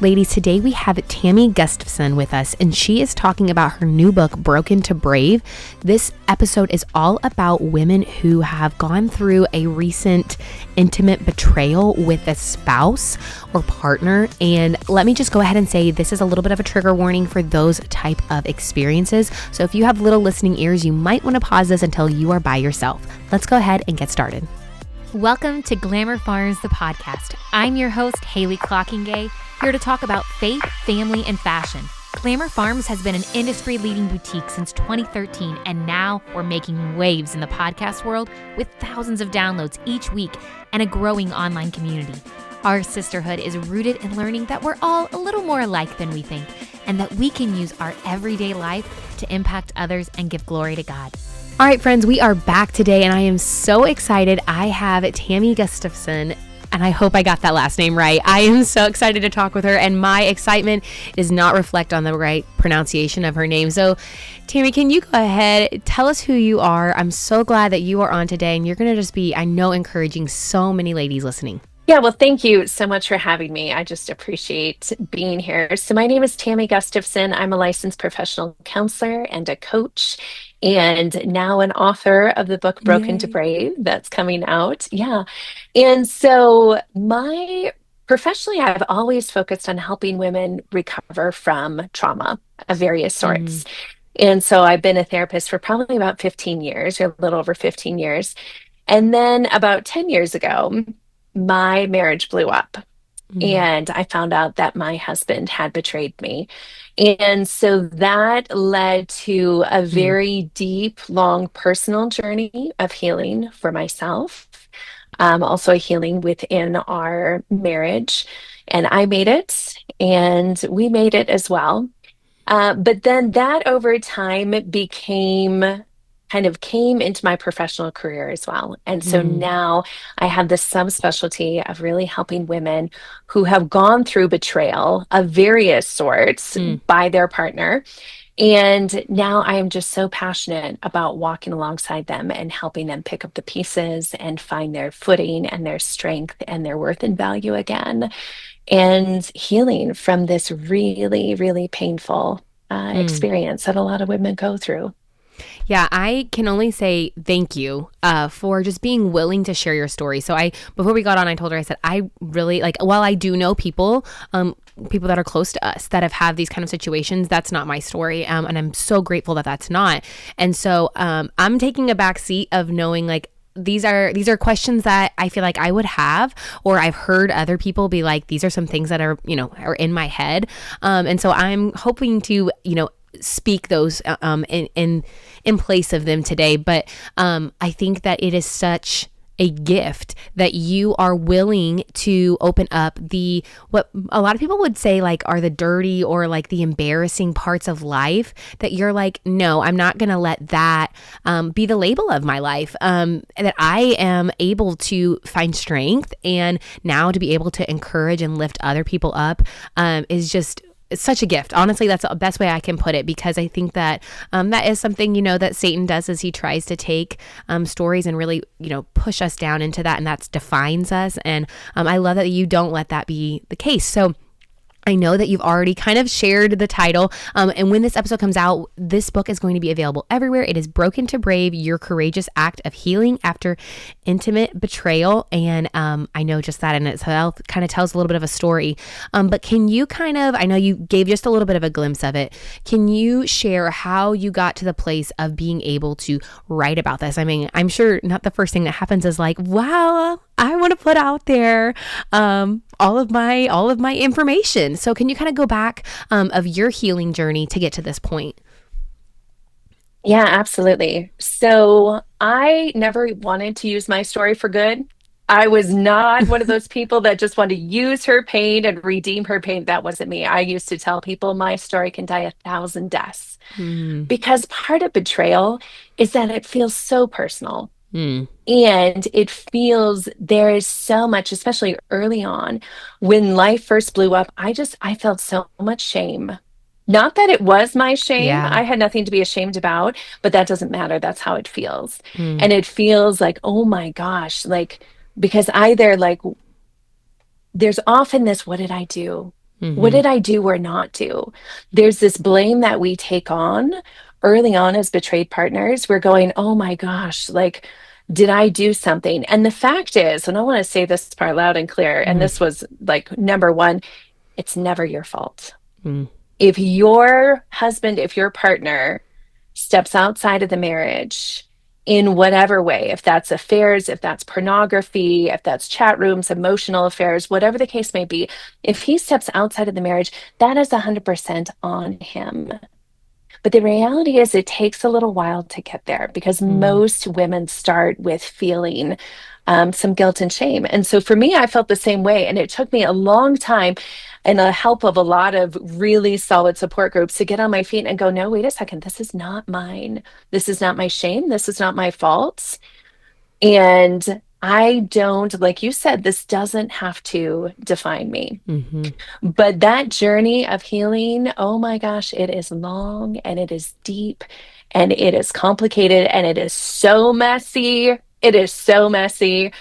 Ladies, today we have Tammy Gustafson with us, and she is talking about her new book, Broken to Brave. This episode is all about women who have gone through a recent intimate betrayal with a spouse or partner. And let me just go ahead and say this is a little bit of a trigger warning for those type of experiences. So if you have little listening ears, you might want to pause this until you are by yourself. Let's go ahead and get started. Welcome to Glamour Farms The Podcast. I'm your host, Haley Clockingay, here to talk about faith, family, and fashion. Glamour Farms has been an industry-leading boutique since 2013, and now we're making waves in the podcast world with thousands of downloads each week and a growing online community. Our sisterhood is rooted in learning that we're all a little more alike than we think, and that we can use our everyday life to impact others and give glory to God. All right, friends, we are back today, and I am so excited. I have Tammy Gustafson, and I hope I got that last name right. I am so excited to talk with her, and my excitement does not reflect on the right pronunciation of her name. So, Tammy, can you go ahead, tell us who you are? I'm so glad that you are on today, and you're going to just be, I know, encouraging so many ladies listening. Yeah, well, thank you so much for having me. I just appreciate being here. So my name is Tammy Gustafson. I'm a licensed professional counselor and a coach, and now an author of the book Broken to Brave that's coming out. Yeah. And so professionally, I've always focused on helping women recover from trauma of various sorts. And so I've been a therapist for probably about 15 years, or a little over 15 years. And then about 10 years ago, my marriage blew up, and I found out that my husband had betrayed me. And so that led to a very deep, long personal journey of healing for myself, also a healing within our marriage. And I made it, and we made it as well. But then that over time came into my professional career as well. And so now I have this subspecialty of really helping women who have gone through betrayal of various sorts by their partner. And now I am just so passionate about walking alongside them and helping them pick up the pieces and find their footing and their strength and their worth and value again, and healing from this really, really painful experience that a lot of women go through. Yeah, I can only say thank you for just being willing to share your story. So before we got on, I told her, I said, I really while I do know people that are close to us that have had these kind of situations, that's not my story. And I'm so grateful that that's not. And so I'm taking a back seat of knowing these are questions that I feel like I would have, or I've heard other people be like, these are some things that are in my head. And so I'm hoping to, speak those in place of them today. But I think that it is such a gift that you are willing to open up what a lot of people would say are the dirty or the embarrassing parts of life, that you're no, I'm not going to let that be the label of my life, that I am able to find strength, and now to be able to encourage and lift other people up is just, it's such a gift. Honestly, that's the best way I can put it, because I think that that is something, that Satan does, is he tries to take stories and really, push us down into that, and that defines us. And I love that you don't let that be the case. So I know that you've already kind of shared the title, and when this episode comes out, this book is going to be available everywhere. It is Broken to Brave, Your Courageous Act of Healing After Intimate Betrayal, and I know just that in itself kind of tells a little bit of a story, but can you I know you gave just a little bit of a glimpse of it, can you share how you got to the place of being able to write about this? I mean, I'm sure not the first thing that happens is wow, I want to put out there all of my information. So can you kind of go back of your healing journey to get to this point? Yeah, absolutely. So I never wanted to use my story for good. I was not one of those people that just wanted to use her pain and redeem her pain. That wasn't me. I used to tell people my story can die 1,000 deaths, because part of betrayal is that it feels so personal. And it feels there is so much, especially early on when life first blew up, I felt so much shame. Not that it was my shame. Yeah. I had nothing to be ashamed about, but that doesn't matter. That's how it feels. And it feels like, oh my gosh, because either there's often this, what did I do? What Mm-hmm. did I do or not do? There's this blame that we take on early on as betrayed partners. We're going, oh my gosh, like, did I do something? And the fact is, and I want to say this part loud and clear, and this was like number one, it's never your fault. Mm-hmm. If your husband, if your partner steps outside of the marriage in whatever way, if that's affairs, if that's pornography, if that's chat rooms, emotional affairs, whatever the case may be, if he steps outside of the marriage, that is 100% on him. But the reality is, it takes a little while to get there because most women start with feeling some guilt and shame. And so for me, I felt the same way. And it took me a long time and the help of a lot of really solid support groups to get on my feet and go, no, wait a second, this is not mine. This is not my shame. This is not my fault. And I don't, like you said, this doesn't have to define me. Mm-hmm. But that journey of healing, oh my gosh, it is long and it is deep and it is complicated and it is so messy. It is so messy.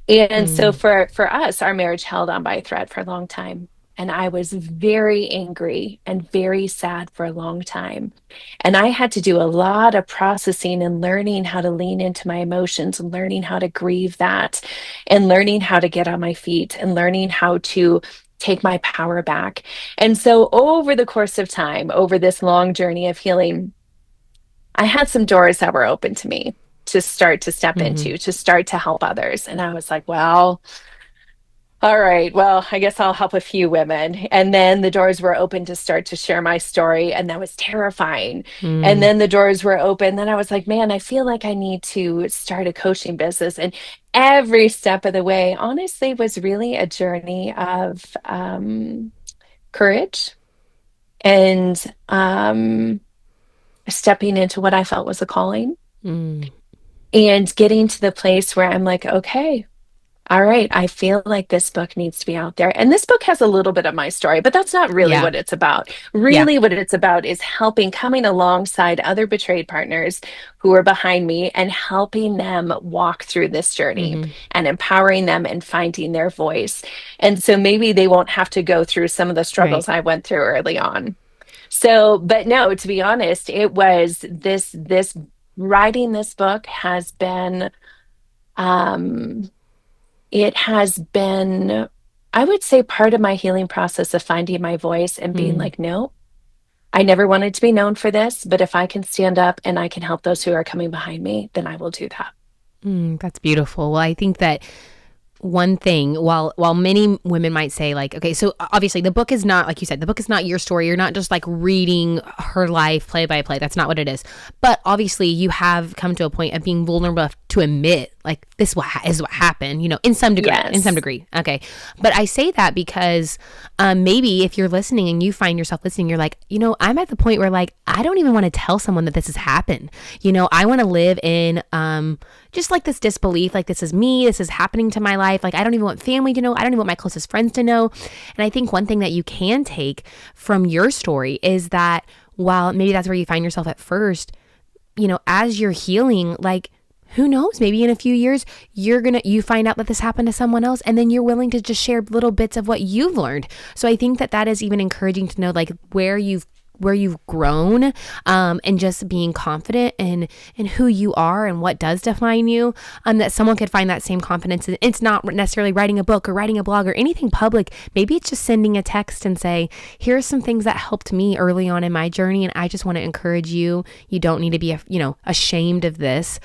And so Mm-hmm. for us, our marriage held on by a thread for a long time. And I was very angry and very sad for a long time. And I had to do a lot of processing and learning how to lean into my emotions and learning how to grieve that and learning how to get on my feet and learning how to take my power back. And so over the course of time, over this long journey of healing, I had some doors that were open to me to start to step Mm-hmm. into, to start to help others. And I was like, well, all right, well, I guess I'll help a few women. And then the doors were open to start to share my story. And that was terrifying. And Mm-hmm. then the doors were open. Then I was like, man, I feel like I need to start a coaching business. And every step of the way, honestly, was really a journey of courage and stepping into what I felt was a calling and getting to the place where I'm like, okay, all right, I feel like this book needs to be out there. And this book has a little bit of my story, but that's not really Yeah. what it's about. Yeah. Really, what it's about is helping, coming alongside other betrayed partners who are behind me and helping them walk through this journey Mm-hmm. and empowering them and finding their voice. And so maybe they won't have to go through some of the Right. struggles I went through early on. So, but no, to be honest, it was this writing this book has been, um, it has been, I would say, part of my healing process of finding my voice and being Mm. like, no, I never wanted to be known for this, but if I can stand up and I can help those who are coming behind me, then I will do that. That's beautiful. Well, I think that one thing, while many women might say like, okay, so obviously the book is not, like you said, the book is not your story. You're not just like reading her life play by play. That's not what it is. But obviously you have come to a point of being vulnerable enough to admit like this is what happened, in some Yes. degree. Okay. But I say that because maybe if you're listening and you find yourself listening, you're like, I'm at the point where like, I don't even want to tell someone that this has happened. I want to live in just like this disbelief, like this is me, this is happening to my life. Like I don't even want family to know. I don't even want my closest friends to know. And I think one thing that you can take from your story is that while maybe that's where you find yourself at first, as you're healing, like who knows, maybe in a few years you find out that this happened to someone else and then you're willing to just share little bits of what you've learned. So I think that that is even encouraging to know like where you've grown, and just being confident in who you are and what does define you, that someone could find that same confidence. It's not necessarily writing a book or writing a blog or anything public. Maybe it's just sending a text and say, here are some things that helped me early on in my journey, and I just want to encourage you. You don't need to be ashamed of this.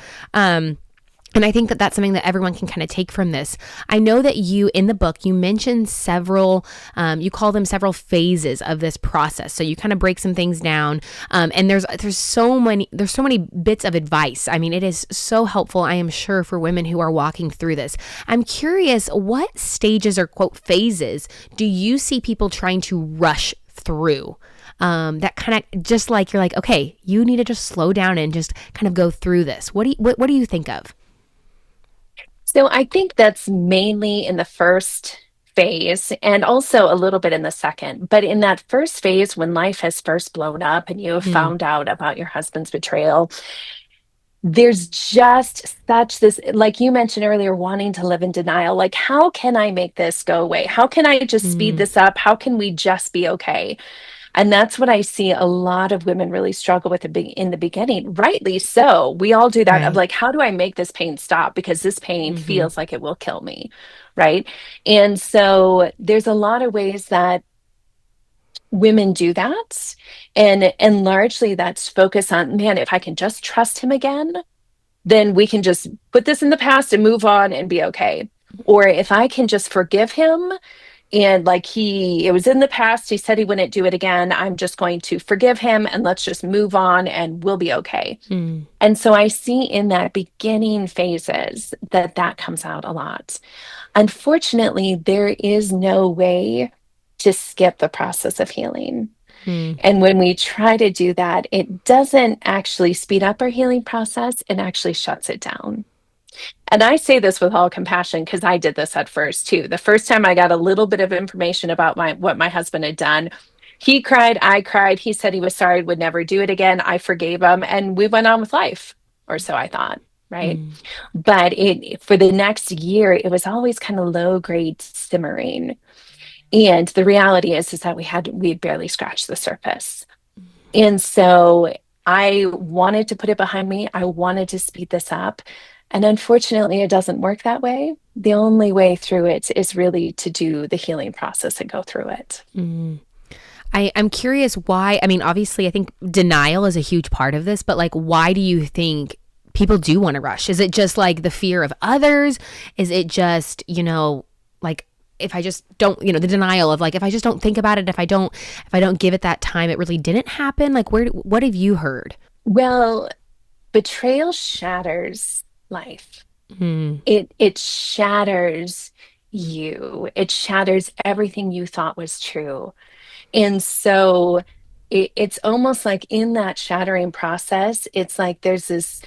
And I think that that's something that everyone can kind of take from this. I know that you, in the book, you mentioned several, you call them several phases of this process. So you kind of break some things down. And there's so many bits of advice. I mean, it is so helpful, I am sure, for women who are walking through this. I'm curious, what stages or quote phases do you see people trying to rush through? That kind of just like, you're like, okay, you need to just slow down and just kind of go through this. What do you think of? So I think that's mainly in the first phase and also a little bit in the second. But in that first phase, when life has first blown up and you have Mm, found out about your husband's betrayal, there's just such this, like you mentioned earlier, wanting to live in denial. Like, how can I make this go away? How can I just speed Mm, this up? How can we just be okay? And that's what I see a lot of women really struggle with in the beginning. Rightly so. We all do that of right. like, how do I make this pain stop? Because this pain Mm-hmm. feels like it will kill me. Right. And so there's a lot of ways that women do that. And largely that's focused on, man, if I can just trust him again, then we can just put this in the past and move on and be okay. Or if I can just forgive him and like it was in the past, he said he wouldn't do it again. I'm just going to forgive him and let's just move on and we'll be okay. Mm, And so I see in that beginning phases that comes out a lot. Unfortunately, there is no way to skip the process of healing. mm, And when we try to do that, it doesn't actually speed up our healing process, it actually shuts it down. And I say this with all compassion because I did this at first too. The first time I got a little bit of information about what my husband had done, he cried, I cried. He said he was sorry, would never do it again. I forgave him, and we went on with life, or so I thought, right? Mm. But it for the next year, it was always kind of low grade simmering. And the reality is that we had barely scratched the surface. And so I wanted to put it behind me. I wanted to speed this up. And unfortunately, it doesn't work that way. The only way through it is really to do the healing process and go through it. mm. I'm curious why. I mean, obviously, I think denial is a huge part of this, but like, why do you think people do want to rush? Is it just like the fear of others? Is it just, like if I just don't, the denial of like, if I just don't think about it, if I don't give it that time, it really didn't happen? Like, what have you heard? Well, betrayal shatters life. Mm, It shatters you. It shatters everything you thought was true. And so it's almost like in that shattering process, it's like there's this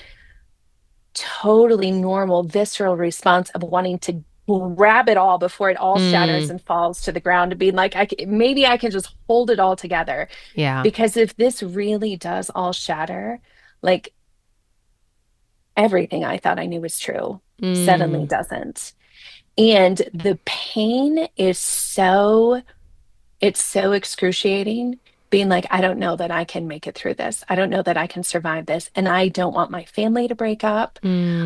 totally normal, visceral response of wanting to grab it all before it all shatters mm, and falls to the ground and being like, maybe I can just hold it all together. yeah. Because if this really does all shatter, like everything I thought I knew was true suddenly Mm, doesn't. And the pain is it's so excruciating being like, I don't know that I can make it through this. I don't know that I can survive this. And I don't want my family to break up.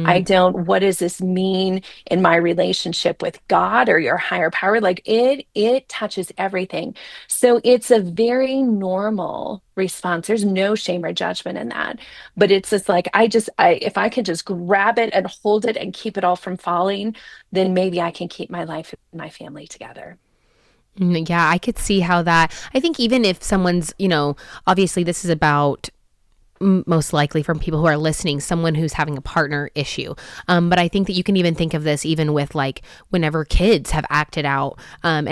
I mm, don't, what does this mean in my relationship with God or your higher power? Like it touches everything. So it's a very normal response. There's no shame or judgment in that. But it's just like, if I can just grab it and hold it and keep it all from falling, then maybe I can keep my life and my family together. yeah, I could see how that. I think even if someone's, obviously this is about most likely from people who are listening, someone who's having a partner issue. But I think that you can even think of this even with like whenever kids have acted out, and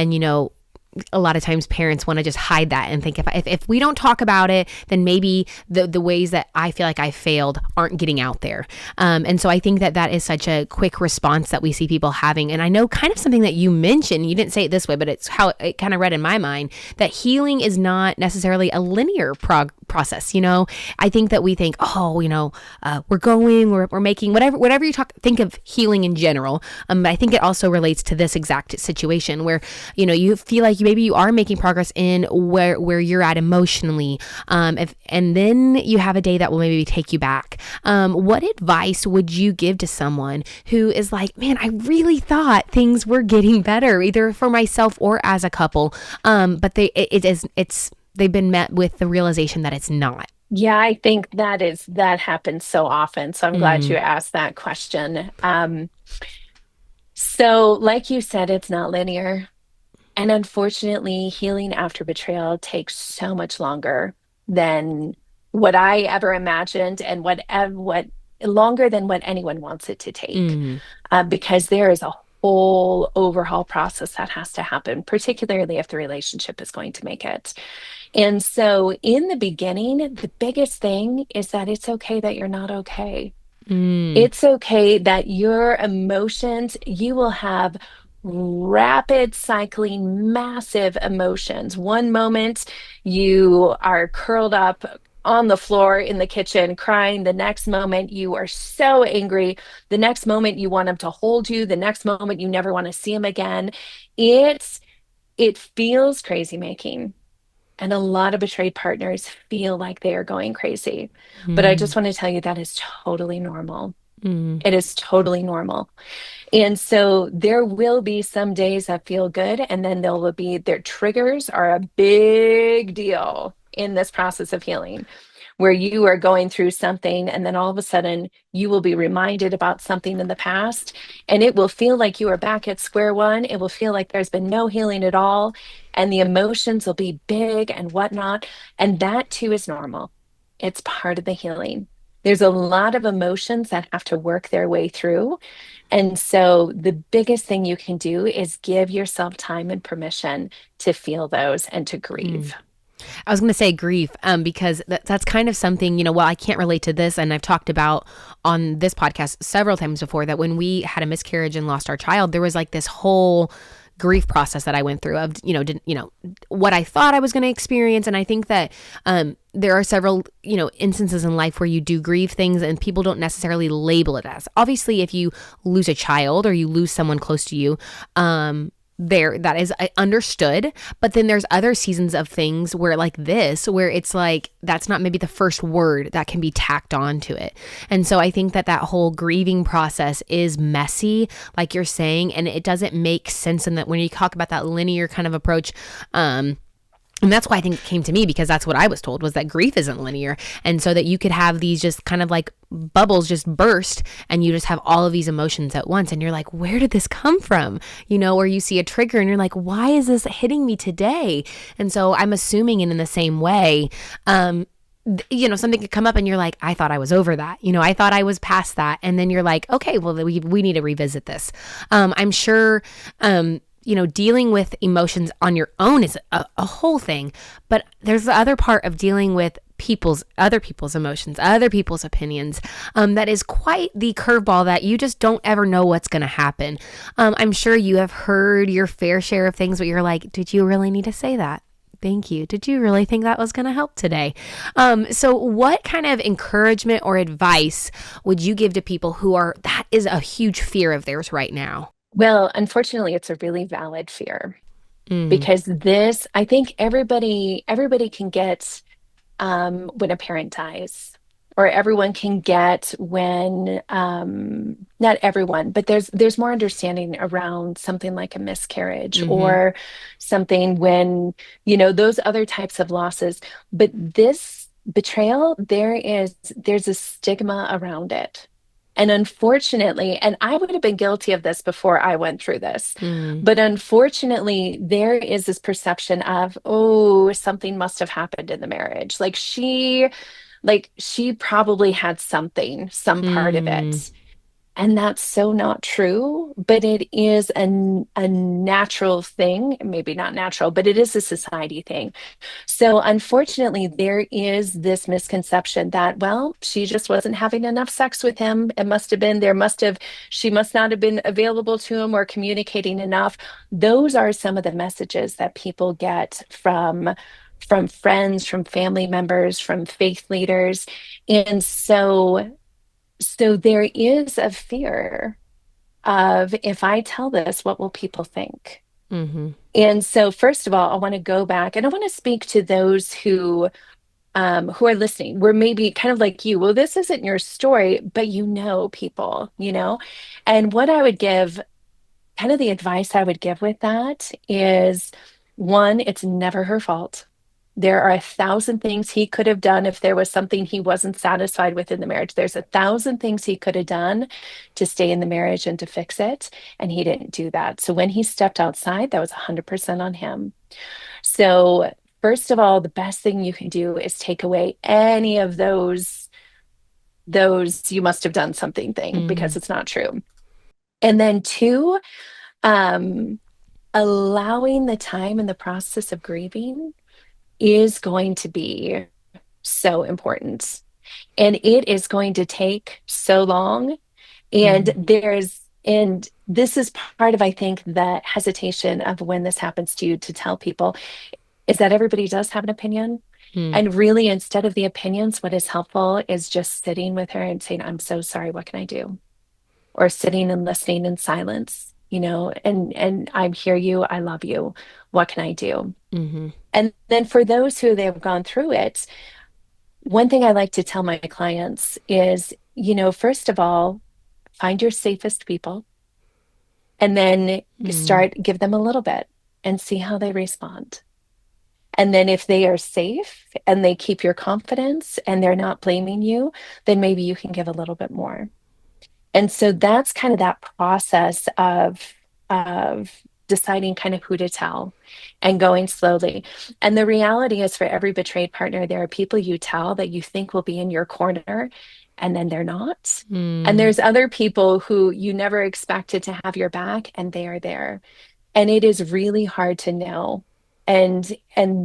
a lot of times parents want to just hide that and think if we don't talk about it, then maybe the ways that I feel like I failed aren't getting out there. And so I think that is such a quick response that we see people having. And I know kind of something that you mentioned, you didn't say it this way, but it's how it kind of read in my mind, that healing is not necessarily a linear process. I think that we think, we're making whatever you think of healing in general. But I think it also relates to this exact situation where, you feel like maybe you are making progress in where you're at emotionally. And then you have a day that will maybe take you back. What advice would you give to someone who is like, man, I really thought things were getting better, either for myself or as a couple. But they've been met with the realization that it's not. Yeah, I think that happens so often. So I'm glad you Mm, asked that question. So like you said, it's not linear. And unfortunately, healing after betrayal takes so much longer than what I ever imagined and what longer than what anyone wants it to take. mm, Because there is a whole overhaul process that has to happen, particularly if the relationship is going to make it. And so in the beginning, the biggest thing is that it's okay that you're not okay. mm, It's okay that your emotions, you will have rapid cycling, massive emotions. One moment you are curled up on the floor in the kitchen crying. The next moment you are so angry. The next moment you want him to hold you. The next moment you never want to see him again. It feels crazy making. And a lot of betrayed partners feel like they are going crazy. But I just Mm, want to tell you that is totally normal. mm, It is totally normal. And so there will be some days that feel good, and then there will be their triggers are a big deal in this process of healing, where you are going through something, and then all of a sudden you will be reminded about something in the past, and it will feel like you are back at square one. It will feel like there's been no healing at all, and the emotions will be big and whatnot. And that too is normal. It's part of the healing. There's a lot of emotions that have to work their way through. And so the biggest thing you can do is give yourself time and permission to feel those and to mm. grieve. I was going to say grief, because that's kind of something, well, I can't relate to this. And I've talked about on this podcast several times before that when we had a miscarriage and lost our child, there was like this whole grief process that I went through of, what I thought I was going to experience. And I think that there are several, instances in life where you do grieve things and people don't necessarily label it as. Obviously, if you lose a child or you lose someone close to you, that is understood, but then there's other seasons of things where like this where it's like that's not maybe the first word that can be tacked on to it. And so I think that whole grieving process is messy, like you're saying, and it doesn't make sense. And that when you talk about that linear kind of approach, and that's why I think it came to me, because that's what I was told, was that grief isn't linear. And so that you could have these just kind of like bubbles just burst and you just have all of these emotions at once. And you're like, where did this come from? Or you see a trigger and you're like, why is this hitting me today? And so I'm assuming in the same way, something could come up and you're like, I thought I was over that. I thought I was past that. And then you're like, okay, well, we need to revisit this. I'm sure, dealing with emotions on your own is a whole thing, but there's the other part of dealing with other people's emotions, other people's opinions, that is quite the curveball that you just don't ever know what's going to happen. I'm sure you have heard your fair share of things, but you're like, did you really need to say that? Thank you. Did you really think that was going to help today? So what kind of encouragement or advice would you give to people that is a huge fear of theirs right now? Well, unfortunately, it's a really valid fear, Mm, because I think everybody can get when a parent dies, or everyone can get when not everyone, but there's more understanding around something like a miscarriage mm-hmm, or something when those other types of losses. But this betrayal, there's a stigma around it. And unfortunately, and I would have been guilty of this before I went through this, mm, but unfortunately, there is this perception of, oh, something must have happened in the marriage. Like she probably had some part of mm, it. And that's so not true, but it is a natural thing. Maybe not natural, but it is a society thing. So unfortunately, there is this misconception that, well, she just wasn't having enough sex with him. She must not have been available to him or communicating enough. Those are some of the messages that people get from friends, from family members, from faith leaders. And so there is a fear of, if I tell this, what will people think? mm-hmm, And so, first of all, I want to go back and I want to speak to those who are listening. We're maybe kind of like you. Well, this isn't your story, but people. And what I would give, kind of the advice I would give with that is, one, it's never her fault. There are 1,000 things he could have done if there was something he wasn't satisfied with in the marriage. There's 1,000 things he could have done to stay in the marriage and to fix it, and he didn't do that. So when he stepped outside, that was 100% on him. So first of all, the best thing you can do is take away any of those you must have done something thing, mm, because it's not true. And then two, um, allowing the time and the process of grieving is going to be so important. And it is going to take so long. And mm, and this is part of, I think, the hesitation of when this happens to you, to tell people, is that everybody does have an opinion. Mm. And really, instead of the opinions, what is helpful is just sitting with her and saying, I'm so sorry, what can I do? Or sitting and listening in silence, and I hear you, I love you. What can I do? Mm-hmm. And then for those who they've gone through it, one thing I like to tell my clients is, first of all, find your safest people and then Mm. give them a little bit and see how they respond. And then if they are safe and they keep your confidence and they're not blaming you, then maybe you can give a little bit more. And so that's kind of that process of deciding kind of who to tell and going slowly. And the reality is for every betrayed partner, there are people you tell that you think will be in your corner and then they're not. And Mm. there's other people who you never expected to have your back and they are there. And it is really hard to know. And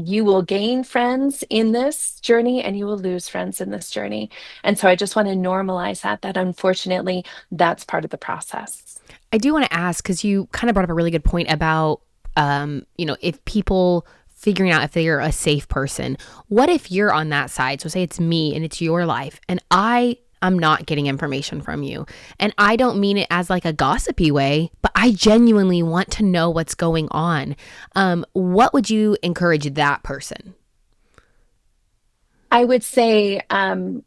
you will gain friends in this journey and you will lose friends in this journey. And so I just want to normalize that unfortunately that's part of the process. I do want to ask, because you kind of brought up a really good point about, if people figuring out if they're a safe person. What if you're on that side? So say it's me and it's your life and I'm not getting information from you. And I don't mean it as like a gossipy way, but I genuinely want to know what's going on. What would you encourage that person? I would say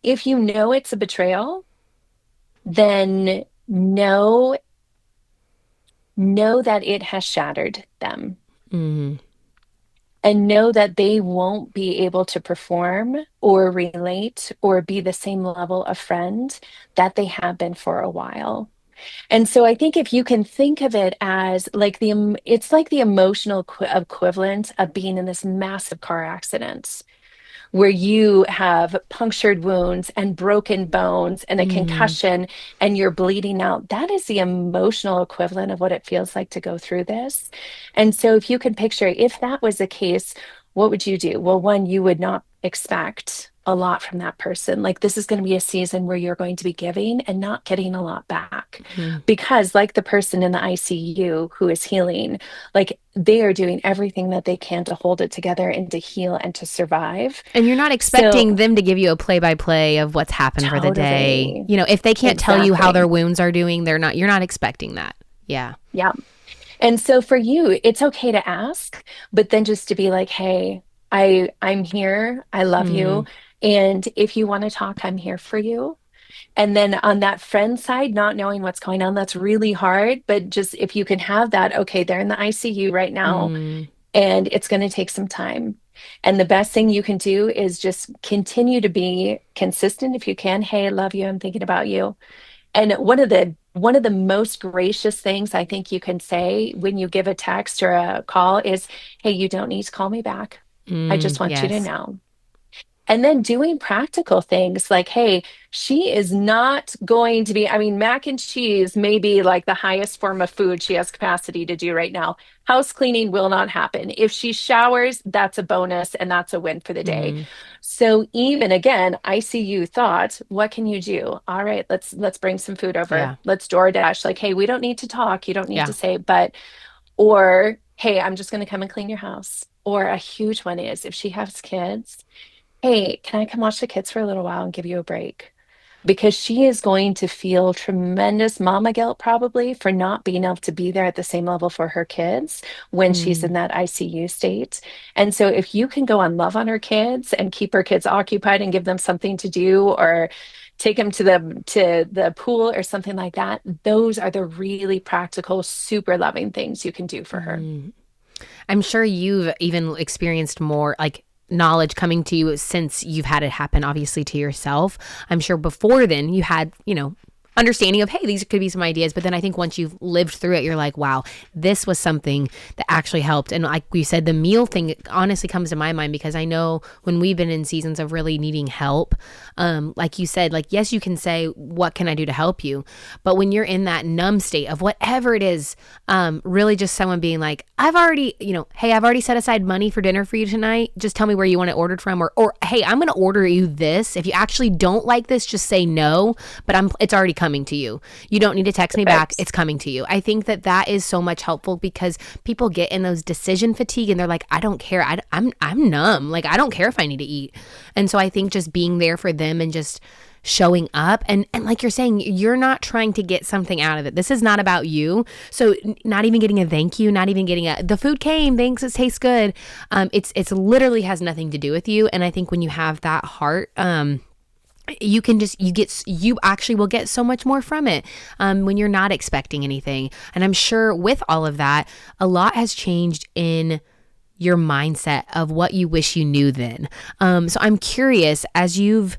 if you know it's a betrayal, then know that it has shattered them. Mm. And know that they won't be able to perform or relate or be the same level of friend that they have been for a while. And so I think if you can think of it as like it's like the emotional equivalent of being in this massive car accident where you have punctured wounds and broken bones and a Mm. concussion and you're bleeding out. That is the emotional equivalent of what it feels like to go through this. And so if you can picture, if that was the case, what would you do? Well, one, you would not expect a lot from that person. Like this is going to be a season where you're going to be giving and not getting a lot back. Mm. Because like the person in the ICU who is healing, like they are doing everything that they can to hold it together and to heal and to survive. And you're not expecting So them to give you a play-by-play of what's happened for the day. totally, If they can't tell you how their exactly. wounds are doing, you're not expecting that. Yeah. Yeah. And so for you, it's okay to ask, but then just to be like, hey, I'm here. I love you. Mm. And if you want to talk, I'm here for you. And then on that friend side, not knowing what's going on, that's really hard. But just if you can have that, okay, they're in the ICU right now, Mm. and it's going to take some time. And the best thing you can do is just continue to be consistent if you can. Hey, I love you. I'm thinking about you. And one of the most gracious things I think you can say when you give a text or a call is, hey, you don't need to call me back. I Mm. just want you to Yes. know. And then doing practical things like, hey, she is not going to be, I mean, mac and cheese may be like the highest form of food she has capacity to do right now. House cleaning will not happen. If she showers, that's a bonus and that's a win for the day. Mm. So even again, ICU thought, what can you do? All right, let's bring some food over. Yeah. Let's DoorDash. Like, hey, we don't need to talk. You don't need to Yeah. say, but or hey, I'm just going to come and clean your house. Or a huge one is if she has kids, hey, can I come watch the kids for a little while and give you a break? Because she is going to feel tremendous mama guilt probably for not being able to be there at the same level for her kids when she's Mm. in that ICU state. And so if you can go and love on her kids and keep her kids occupied and give them something to do or take them to the pool or something like that, those are the really practical, super loving things you can do for her. Mm. I'm sure you've even experienced more like knowledge coming to you since you've had it happen, obviously, to yourself. I'm sure before then you had, understanding of, hey, these could be some ideas. But then I think once you've lived through it, you're like, wow, this was something that actually helped. And like we said, the meal thing honestly comes to my mind because I know when we've been in seasons of really needing help, like you said, like, yes, you can say, what can I do to help you? But when you're in that numb state of whatever it is, really just someone being like, I've already, hey, I've already set aside money for dinner for you tonight. Just tell me where you want it ordered from. Or hey, I'm going to order you this. If you actually don't like this, just say no, but it's already coming coming to you. You don't need to text me back. It's coming to you. I think that that is so much helpful because people get in those decision fatigue and they're like, I don't care. I'm numb. Like, I don't care if I need to eat. And so I think just being there for them and just showing up and like you're saying, you're not trying to get something out of it. This is not about you. So not even getting a thank you, not even getting the food came, thanks, it tastes good. It's literally has nothing to do with you. And I think when you have that heart, you actually will get so much more from it when you're not expecting anything. And I'm sure with all of that, a lot has changed in your mindset of what you wish you knew then. So I'm curious, as you've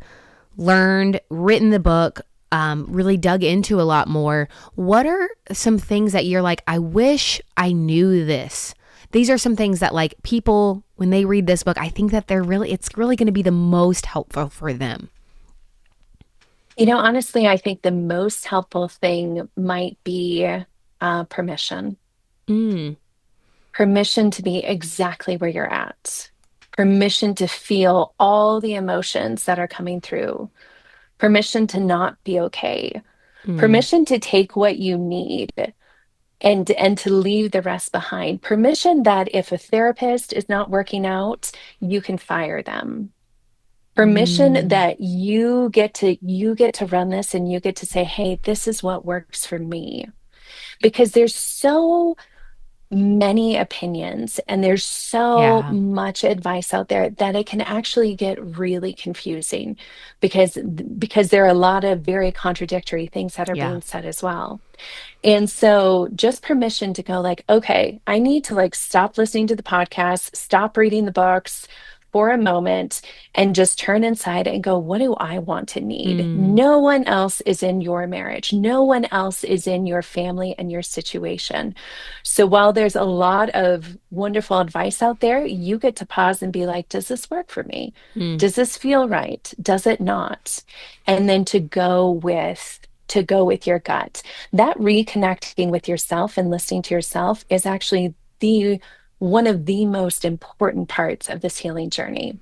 learned, written the book, really dug into a lot more, what are some things that you're like, I wish I knew this? These are some things that like people, when they read this book, I think that it's really going to be the most helpful for them. Honestly, I think the most helpful thing might be permission. Permission to be exactly where you're at. Permission to feel all the emotions that are coming through. Permission to not be okay. Permission to take what you need and to leave the rest behind. Permission that if a therapist is not working out, you can fire them. Permission that you get to run this and you get to say, hey, this is what works for me. Because there's so many opinions and there's so much advice out there that it can actually get really confusing because there are a lot of very contradictory things that are being said as well. And so just permission to go like, okay, I need to like stop listening to the podcast, stop reading the books for a moment and just turn inside and go, what do I want to need? No one else is in your marriage. No one else is in your family and your situation. So while there's a lot of wonderful advice out there, you get to pause and be like, does this work for me? Does this feel right? Does it not? And then to go with your gut. That reconnecting with yourself and listening to yourself is actually one of the most important parts of this healing journey.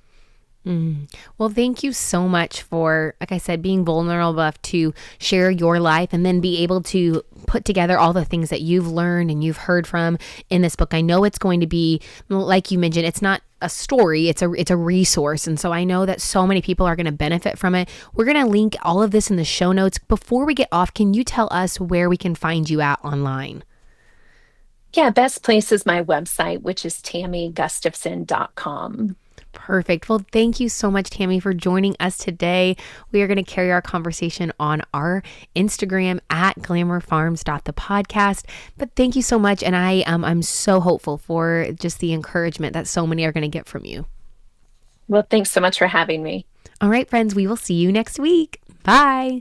Well, thank you so much for, like I said, being vulnerable enough to share your life and then be able to put together all the things that you've learned and you've heard from in this book. I know it's going to be, like you mentioned, it's not a story, it's a resource. And so I know that so many people are going to benefit from it. We're going to link all of this in the show notes. Before we get off, can you tell us where we can find you at online? Yeah, best place is my website, which is tammygustafson.com. Perfect. Well, thank you so much, Tammy, for joining us today. We are going to carry our conversation on our Instagram at glamourfarms.thepodcast. But thank you so much. And I'm so hopeful for just the encouragement that so many are going to get from you. Well, thanks so much for having me. All right, friends, we will see you next week. Bye.